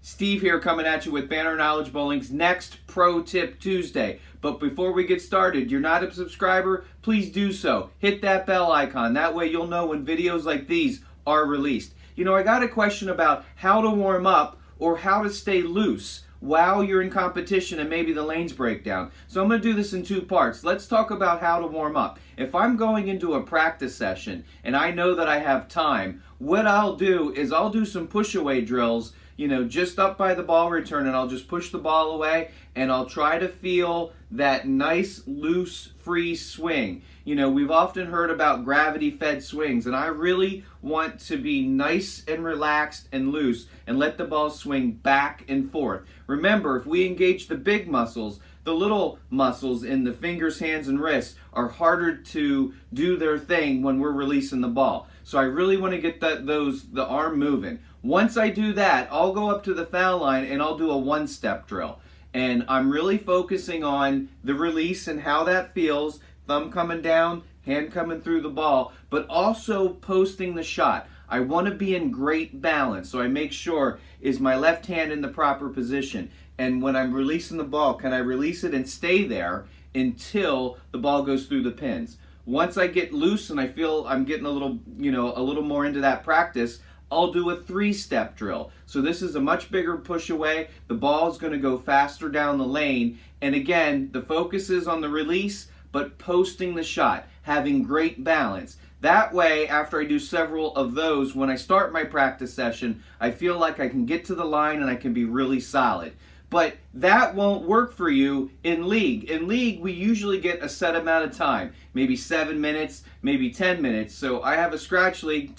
Steve here coming at you with Banner Knowledge Bowling's next Pro Tip Tuesday. But before we get started, you're not a subscriber, please do so. Hit that bell icon. That way you'll know when videos like these are released. You know, I got a question about how to warm up or how to stay loose while you're in competition and maybe the lanes break down. So I'm going to do this in two parts. Let's talk about how to warm up. If I'm going into a practice session and I know that I have time, what I'll do is I'll do some push-away drills, you know, just up by the ball return, and I'll just push the ball away and I'll try to feel that nice, loose, free swing. You know, we've often heard about gravity-fed swings, and I really want to be nice and relaxed and loose and let the ball swing back and forth. Remember, if we engage the big muscles, the little muscles in the fingers, hands, and wrists are harder to do their thing when we're releasing the ball. So I really want to get the arm moving. Once I do that, I'll go up to the foul line and I'll do a one-step drill. And I'm really focusing on the release and how that feels, thumb coming down, hand coming through the ball, but also posting the shot. I want to be in great balance, so I make sure, is my left hand in the proper position? And when I'm releasing the ball, can I release it and stay there until the ball goes through the pins? Once I get loose and I feel I'm getting a little more into that practice, I'll do a three-step drill. So this is a much bigger push away. The ball is going to go faster down the lane. And again, the focus is on the release, but posting the shot, having great balance. That way, after I do several of those, when I start my practice session, I feel like I can get to the line and I can be really solid. But that won't work for you in league. In league, we usually get a set amount of time, maybe 7 minutes, maybe 10 minutes. So I have a scratch league,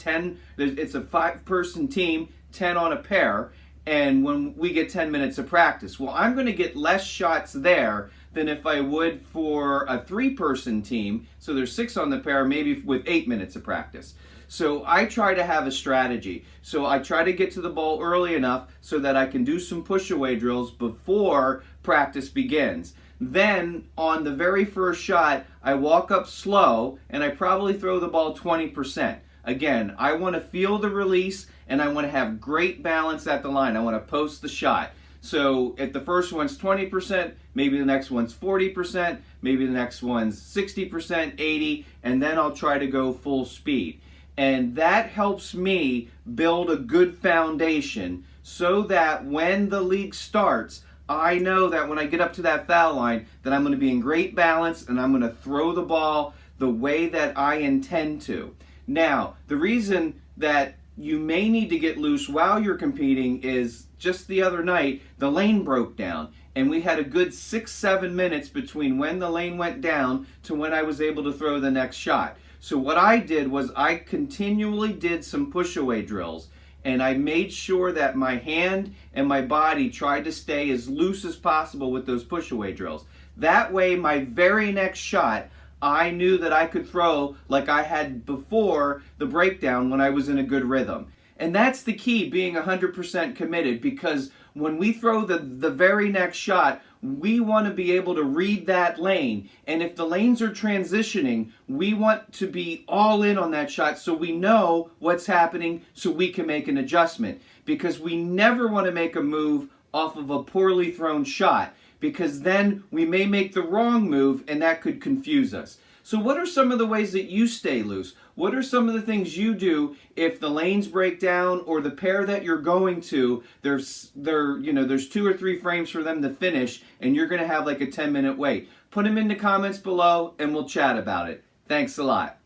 it's a 5-person team, 10 on a pair, and when we get 10 minutes of practice. Well, I'm going to get less shots there than if I would for a 3-person team. So there's 6 on the pair, maybe with 8 minutes of practice. So I try to have a strategy. So I try to get to the ball early enough so that I can do some push-away drills before practice begins. Then on the very first shot, I walk up slow and I probably throw the ball 20%. Again, I want to feel the release and I want to have great balance at the line. I want to post the shot. So if the first one's 20%, maybe the next one's 40%, maybe the next one's 60%, 80%, and then I'll try to go full speed. And that helps me build a good foundation so that when the league starts, I know that when I get up to that foul line that I'm going to be in great balance and I'm going to throw the ball the way that I intend to. Now, the reason that you may need to get loose while you're competing is just the other night, the lane broke down. And we had a good 6-7 minutes between when the lane went down to when I was able to throw the next shot. So what I did was I continually did some push-away drills, and I made sure that my hand and my body tried to stay as loose as possible with those push-away drills. That way, my very next shot, I knew that I could throw like I had before the breakdown when I was in a good rhythm. And that's the key, being 100% committed, because when we throw the very next shot, we want to be able to read that lane. And if the lanes are transitioning, we want to be all in on that shot so we know what's happening so we can make an adjustment. Because we never want to make a move off of a poorly thrown shot, because then we may make the wrong move and that could confuse us. So what are some of the ways that you stay loose? What are some of the things you do if the lanes break down or the pair that you're going to, there's 2 or 3 frames for them to finish and you're going to have like a 10-minute wait? Put them in the comments below and we'll chat about it. Thanks a lot.